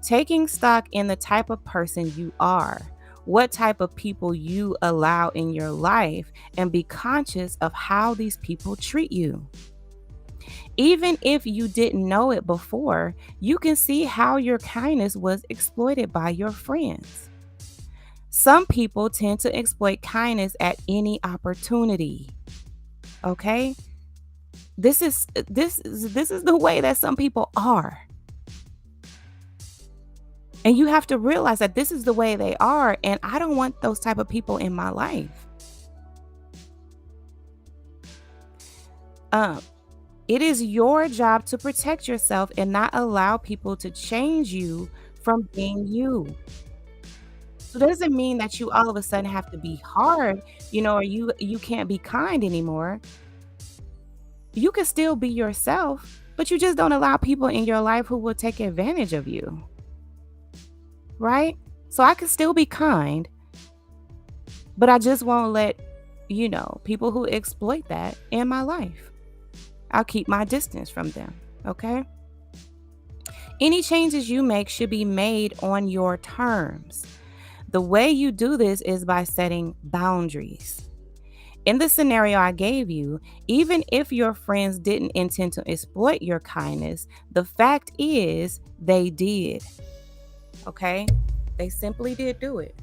A: taking stock in the type of person you are, what type of people you allow in your life, and be conscious of how these people treat you. Even if you didn't know it before, you can see how your kindness was exploited by your friends. Some people tend to exploit kindness at any opportunity. Okay? This is the way that some people are. And you have to realize that this is the way they are, and I don't want those type of people in my life. It is your job to protect yourself and not allow people to change you from being you. So that doesn't mean that you all of a sudden have to be hard, or you can't be kind anymore. You can still be yourself, but you just don't allow people in your life who will take advantage of you. Right? So I can still be kind, but I just won't let, people who exploit that in my life. I'll keep my distance from them. Okay? Any changes you make should be made on your terms. The way you do this is by setting boundaries. In the scenario I gave you, even if your friends didn't intend to exploit your kindness, the fact is they did. Okay? They simply did do it.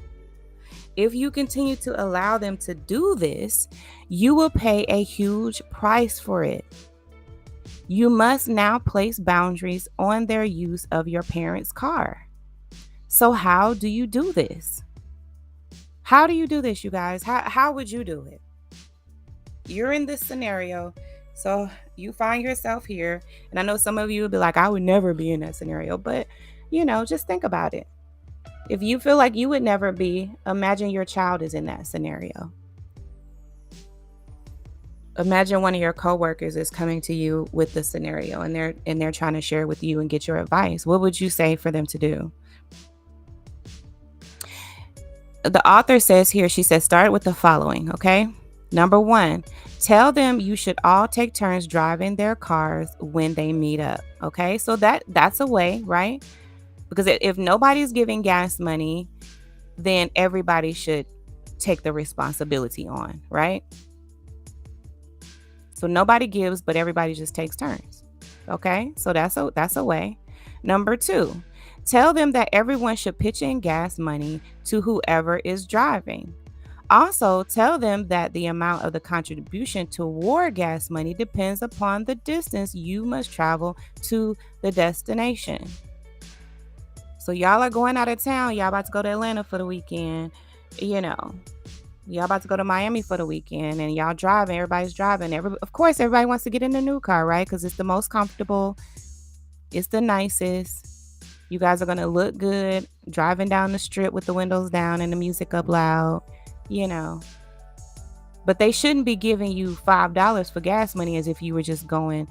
A: If you continue to allow them to do this, you will pay a huge price for it. You must now place boundaries on their use of your parents' car. So how do you do this? How do you do this, you guys? How would you do it? You're in this scenario, so you find yourself here, and I know some of you would be like, I would never be in that scenario, but just think about it. If you feel like you would never be, imagine your child is in that scenario. Imagine one of your coworkers is coming to you with the scenario and they're trying to share with you and get your advice. What would you say for them to do? The author says here, she says, start with the following, okay? Number 1, tell them you should all take turns driving their cars when they meet up, okay? So that's a way, right? Because if nobody's giving gas money, then everybody should take the responsibility on, right? So nobody gives, but everybody just takes turns. Okay? So that's a way. Number 2, tell them that everyone should pitch in gas money to whoever is driving. Also, tell them that the amount of the contribution toward gas money depends upon the distance you must travel to the destination. So y'all are going out of town. Y'all about to go to Atlanta for the weekend. Y'all about to go to Miami for the weekend, and y'all driving. Everybody's driving. Of course, everybody wants to get in the new car, right? Because it's the most comfortable. It's the nicest. You guys are going to look good driving down the strip with the windows down and the music up loud. you know. But they shouldn't be giving you $5 for gas money as if you were just going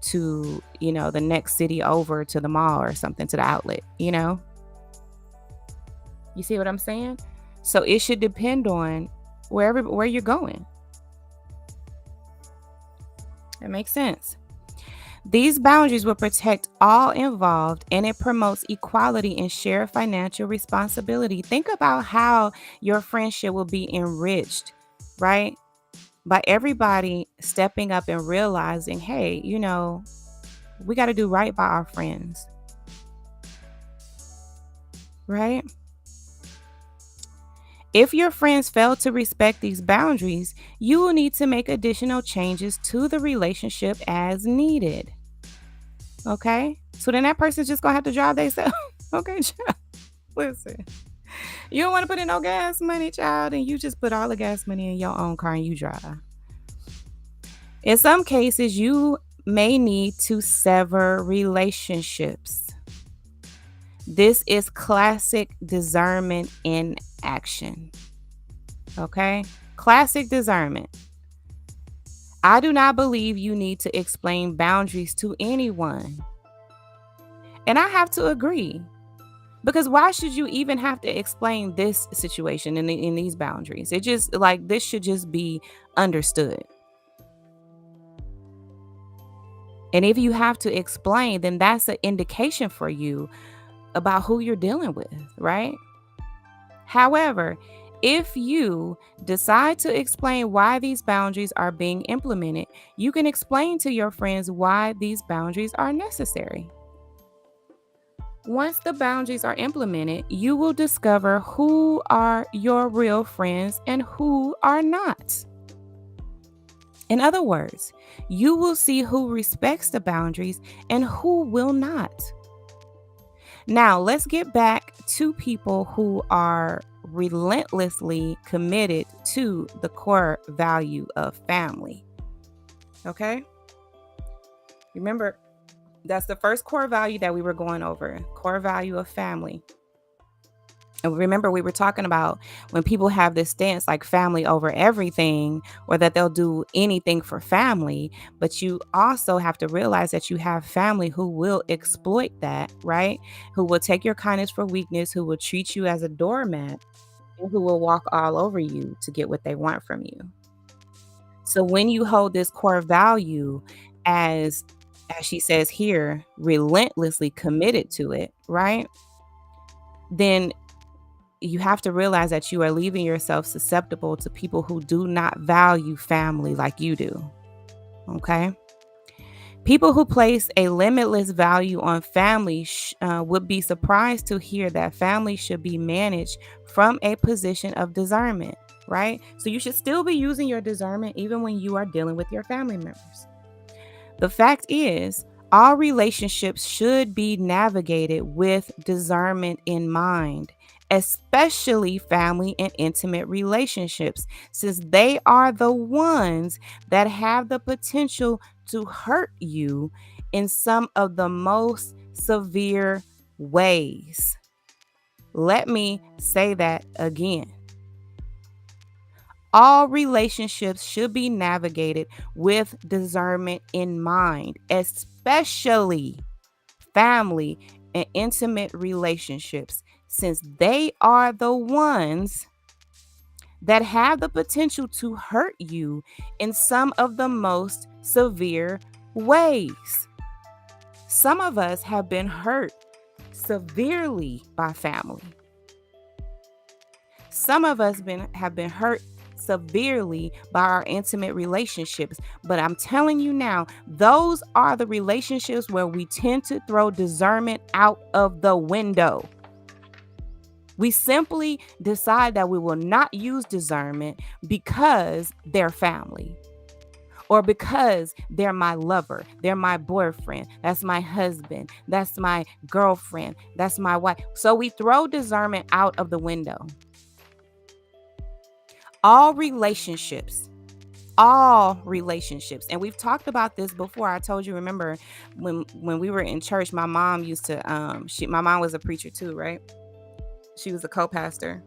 A: to, the next city over to the mall or something, to the outlet, You see what I'm saying? So it should depend on where you're going. That makes sense. These boundaries will protect all involved, and it promotes equality and shared financial responsibility. Think about how your friendship will be enriched, right? By everybody stepping up and realizing, hey, we got to do right by our friends, right? If your friends fail to respect these boundaries, you will need to make additional changes to the relationship as needed. Okay? So then that person's just going to have to drive themselves. Okay, child. Listen. You don't want to put in no gas money, child, and you just put all the gas money in your own car and you drive. In some cases, you may need to sever relationships. This is classic discernment in action. Okay? Classic discernment. I do not believe you need to explain boundaries to anyone. And I have to agree. Because why should you even have to explain this situation in these boundaries? It just this should just be understood. And if you have to explain, then that's an indication for you about who you're dealing with, right? However, if you decide to explain why these boundaries are being implemented, you can explain to your friends why these boundaries are necessary. Once the boundaries are implemented, you will discover who are your real friends and who are not. In other words, you will see who respects the boundaries and who will not. Now, let's get back to people who are relentlessly committed to the core value of family. Okay? Remember, that's the first core value that we were going over, core value of family. And remember, we were talking about when people have this stance like family over everything, or that they'll do anything for family. But you also have to realize that you have family who will exploit that, right? Who will take your kindness for weakness, who will treat you as a doormat, and who will walk all over you to get what they want from you. So when you hold this core value as she says here, relentlessly committed to it, right? Then you have to realize that you are leaving yourself susceptible to people who do not value family like you do. Okay? People who place a limitless value on family would be surprised to hear that family should be managed from a position of discernment, right? So you should still be using your discernment even when you are dealing with your family members. The fact is, all relationships should be navigated with discernment in mind, especially family and intimate relationships, since they are the ones that have the potential to hurt you in some of the most severe ways. Let me say that again. All relationships should be navigated with discernment in mind, especially family and intimate relationships, since they are the ones that have the potential to hurt you in some of the most severe ways. Some of us have been hurt severely by family. Some of us have been hurt severely by our intimate relationships. But I'm telling you now, those are the relationships where we tend to throw discernment out of the window. We simply decide that we will not use discernment because they're family, or because they're my lover, they're my boyfriend, that's my husband, that's my girlfriend, that's my wife. So we throw discernment out of the window. All relationships, and we've talked about this before. I told you, remember when we were in church, my mom used to my mom was a preacher too, right? She was a co-pastor,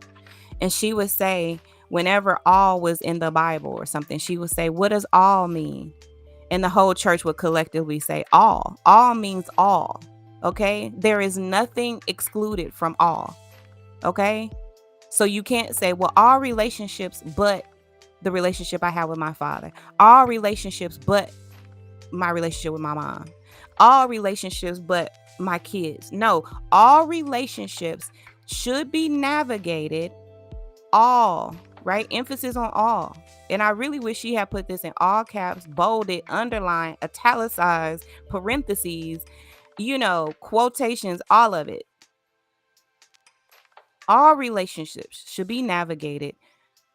A: and she would say, whenever all was in the Bible or something, she would say, "What does all mean?" And the whole church would collectively say, "All." All means all. Okay? There is nothing excluded from all. Okay? So you can't say, "Well, all relationships but the relationship I have with my father. All relationships but my relationship with my mom. All relationships but my kids." No, all relationships should be navigated all, right? Emphasis on all. And I really wish she had put this in all caps, bolded, underlined, italicized, parentheses, quotations, all of it. All relationships should be navigated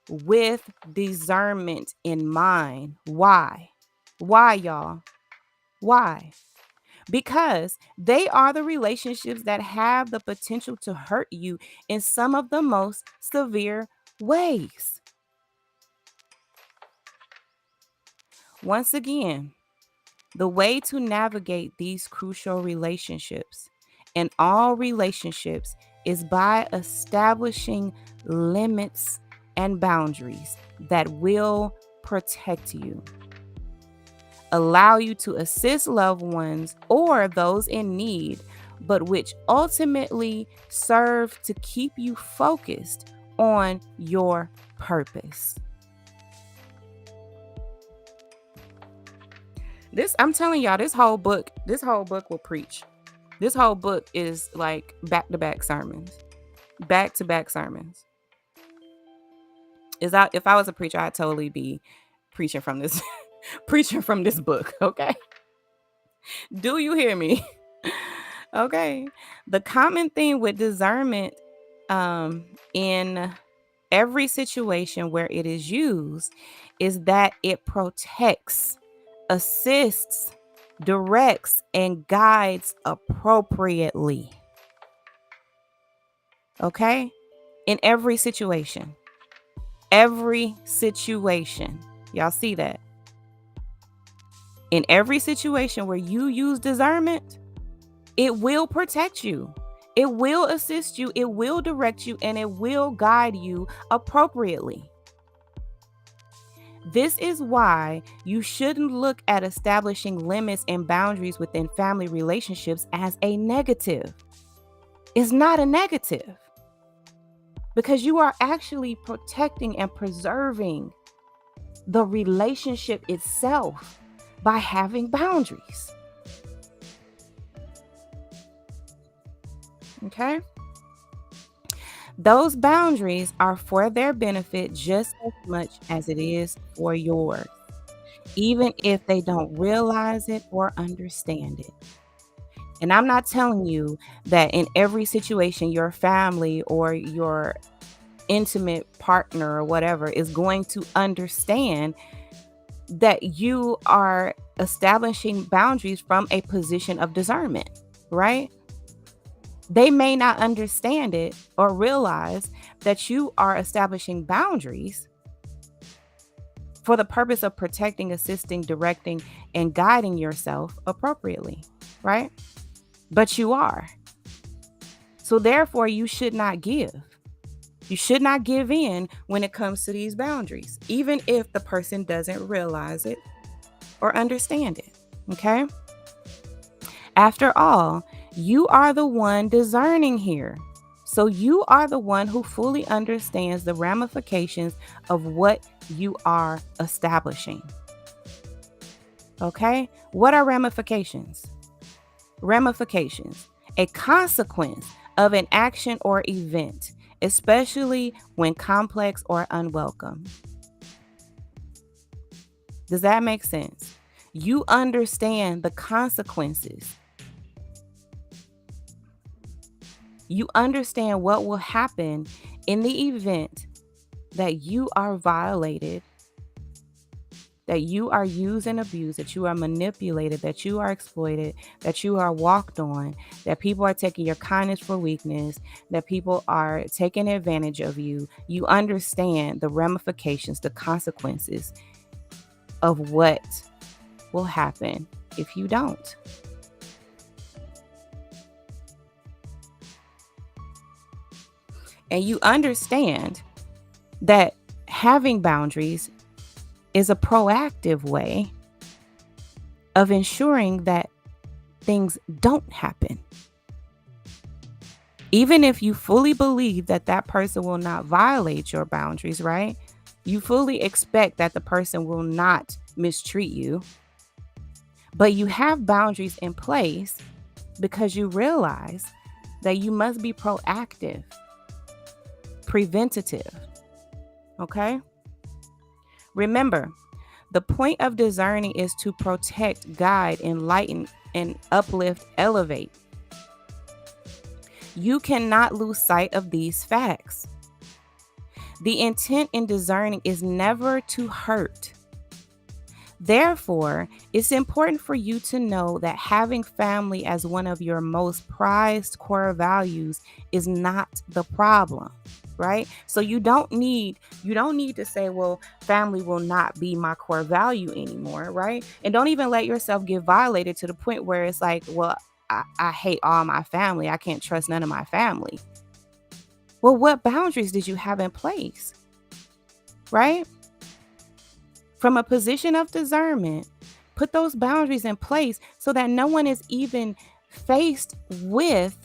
A: with discernment in mind. Why? Why, y'all? Why? Because they are the relationships that have the potential to hurt you in some of the most severe ways. Once again, the way to navigate these crucial relationships in all relationships is by establishing limits and boundaries that will protect you, allow you to assist loved ones or those in need, but which ultimately serve to keep you focused on your purpose. I'm telling y'all, this whole book will preach. This whole book is like back-to-back sermons. Back-to-back sermons. If I was a preacher, I'd totally be preaching from this preaching from this book, okay? Do you hear me? Okay. The common theme with discernment in every situation where it is used is that it protects, assists, directs, and guides appropriately. Okay? In every situation. Every situation. Y'all see that? In every situation where you use discernment, it will protect you. It will assist you. It will direct you, and it will guide you appropriately. This is why you shouldn't look at establishing limits and boundaries within family relationships as a negative. It's not a negative, because you are actually protecting and preserving the relationship itself by having boundaries. Okay? Those boundaries are for their benefit just as much as it is for yours, even if they don't realize it or understand it. And I'm not telling you that in every situation your family or your intimate partner or whatever is going to understand that you are establishing boundaries from a position of discernment, right? They may not understand it or realize that you are establishing boundaries for the purpose of protecting, assisting, directing, and guiding yourself appropriately, right? But you are. So therefore, you should not give. You should not give in when it comes to these boundaries, even if the person doesn't realize it or understand it, okay? After all, you are the one discerning here. So you are the one who fully understands the ramifications of what you are establishing. Okay? What are ramifications? Ramifications, a consequence of an action or event, especially when complex or unwelcome. Does that make sense? You understand the consequences. You understand what will happen in the event that you are violated, that you are used and abused, that you are manipulated, that you are exploited, that you are walked on, that people are taking your kindness for weakness, that people are taking advantage of you. You understand the ramifications, the consequences of what will happen if you don't. And you understand that having boundaries is a proactive way of ensuring that things don't happen. Even if you fully believe that that person will not violate your boundaries, right? You fully expect that the person will not mistreat you, but you have boundaries in place because you realize that you must be proactive, preventative, okay? Remember, the point of discerning is to protect, guide, enlighten, and uplift, elevate. You cannot lose sight of these facts. The intent in discerning is never to hurt. Therefore, it's important for you to know that having family as one of your most prized core values is not the problem, right? So you don't need to say, well, family will not be my core value anymore, right? And don't even let yourself get violated to the point where it's like, well, I hate all my family. I can't trust none of my family. Well, what boundaries did you have in place, right? From a position of discernment, put those boundaries in place so that no one is even faced with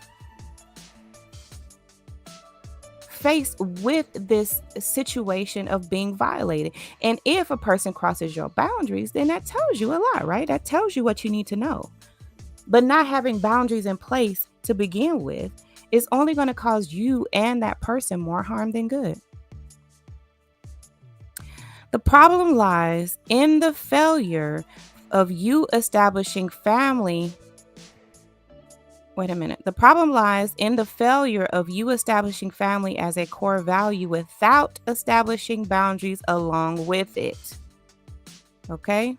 A: this situation of being violated. And if a person crosses your boundaries, then that tells you a lot, right? That tells you what you need to know. But not having boundaries in place to begin with is only going to cause you and that person more harm than good. The problem lies in the failure of you establishing family. Wait a minute. The problem lies in the failure of you establishing family as a core value without establishing boundaries along with it. Okay?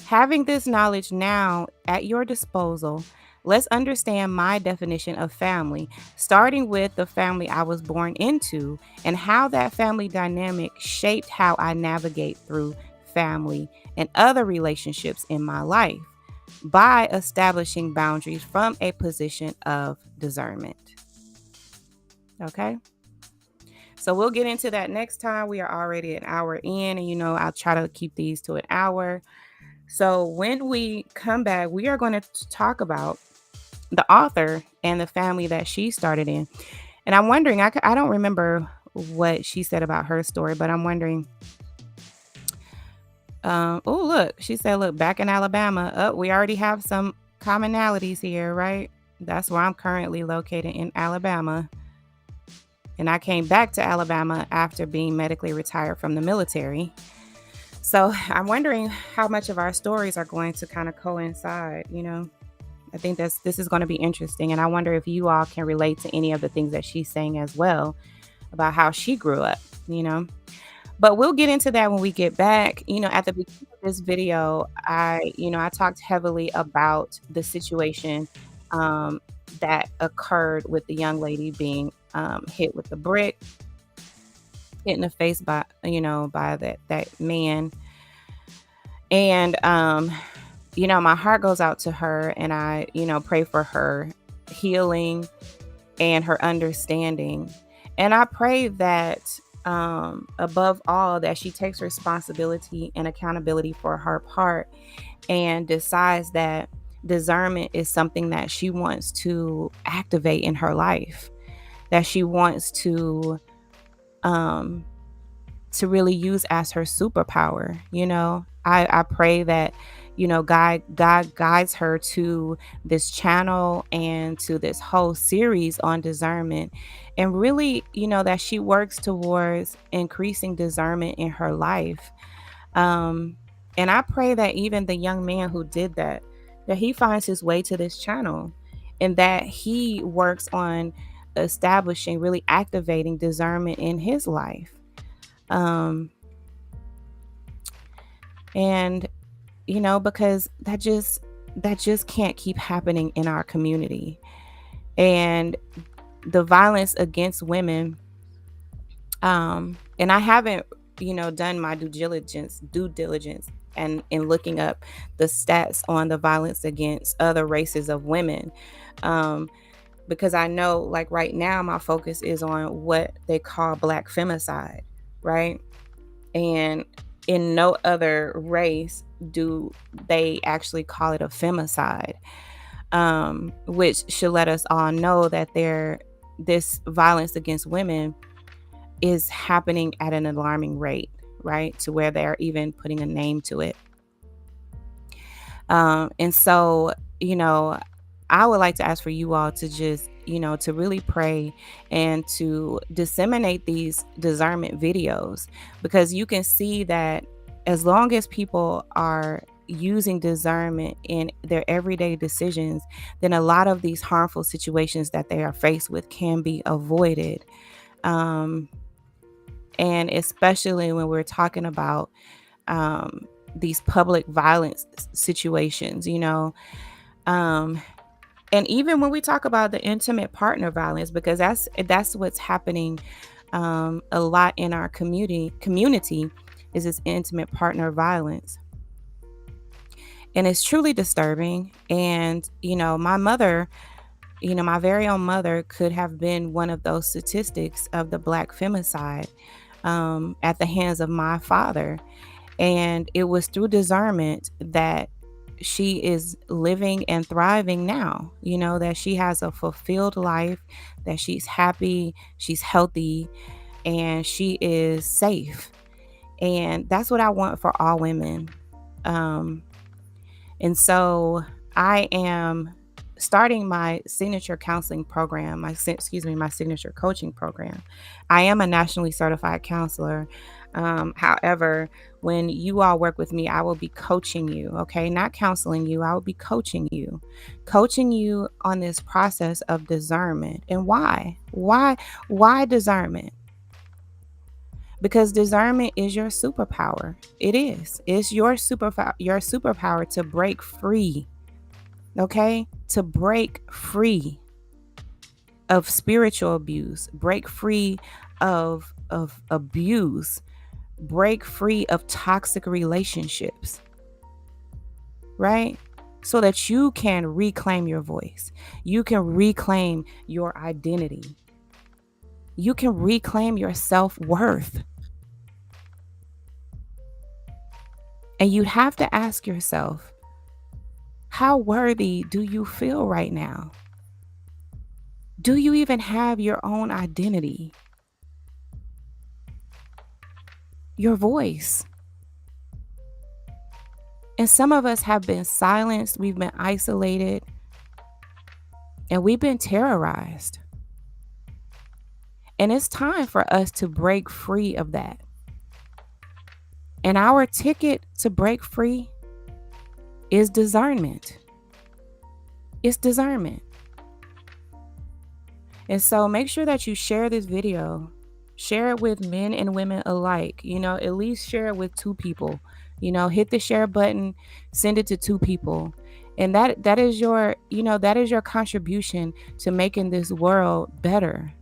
A: Having this knowledge now at your disposal, let's understand my definition of family, starting with the family I was born into and how that family dynamic shaped how I navigate through family and other relationships in my life by establishing boundaries from a position of discernment. Okay? So we'll get into that next time. We are already an hour in, and I'll try to keep these to an hour. So when we come back, we are going to talk about the author and the family that she started in. And I'm wondering, I don't remember what she said about her story, but I'm wondering. Oh, look, she said, look, back in Alabama. Oh, we already have some commonalities here, right? That's where I'm currently located, in Alabama. And I came back to Alabama after being medically retired from the military. So I'm wondering how much of our stories are going to kind of coincide, I think this is going to be interesting. And I wonder if you all can relate to any of the things that she's saying as well about how she grew up, But we'll get into that when we get back. At the beginning of this video, I talked heavily about the situation that occurred with the young lady being hit with the brick, hit in the face by that man. And my heart goes out to her, and I pray for her healing and her understanding. And I pray that above all, that she takes responsibility and accountability for her part and decides that discernment is something that she wants to activate in her life, that she wants to really use as her superpower. I pray that God guides her to this channel and to this whole series on discernment, and really that she works towards increasing discernment in her life. And I pray that even the young man who did that he finds his way to this channel, and that he works on establishing, really activating discernment in his life. And because that just can't keep happening in our community. And the violence against women, and I haven't done my due diligence and in looking up the stats on the violence against other races of women, because I know, like, right now my focus is on what they call Black femicide, right? And in no other race do they actually call it a femicide, which should let us all know that this violence against women is happening at an alarming rate, right? To where they're even putting a name to it. And so, I would like to ask for you all to just, to really pray and to disseminate these discernment videos, because you can see that as long as people are using discernment in their everyday decisions, then a lot of these harmful situations that they are faced with can be avoided. Um, and especially when we're talking about these public violence situations, um, and even when we talk about the intimate partner violence, because that's what's happening a lot in our community is this intimate partner violence, and it's truly disturbing. And my mother, my very own mother, could have been one of those statistics of the Black femicide at the hands of my father. And it was through discernment that she is living and thriving now, that she has a fulfilled life, that she's happy, she's healthy, and she is safe. And that's what I want for all women. And so I am starting my signature counseling program, my signature coaching program. I am a nationally certified counselor. However, when you all work with me, I will be coaching you, okay? Not counseling you, I will be coaching you on this process of discernment. And why? Why discernment? Because discernment is your superpower. It is. It's your superpower to break free. Okay? To break free of spiritual abuse, break free of abuse, break free of toxic relationships. Right? So that you can reclaim your voice. You can reclaim your identity. You can reclaim your self-worth. And you have to ask yourself, how worthy do you feel right now? Do you even have your own identity? Your voice. And some of us have been silenced, we've been isolated, and we've been terrorized. And it's time for us to break free of that. And our ticket to break free is discernment. It's discernment. And so make sure that you share this video. Share it with men and women alike. At least share it with 2 people. Hit the share button, send it to 2 people. And that is your, that is your contribution to making this world better.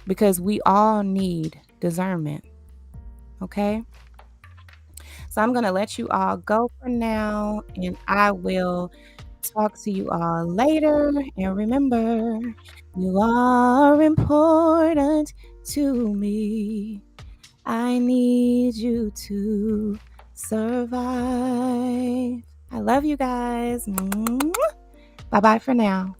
A: Because we all need discernment. Okay? So I'm going to let you all go for now, and I will talk to you all later. And remember, you are important to me. I need you to survive. I love you guys. Bye-bye for now.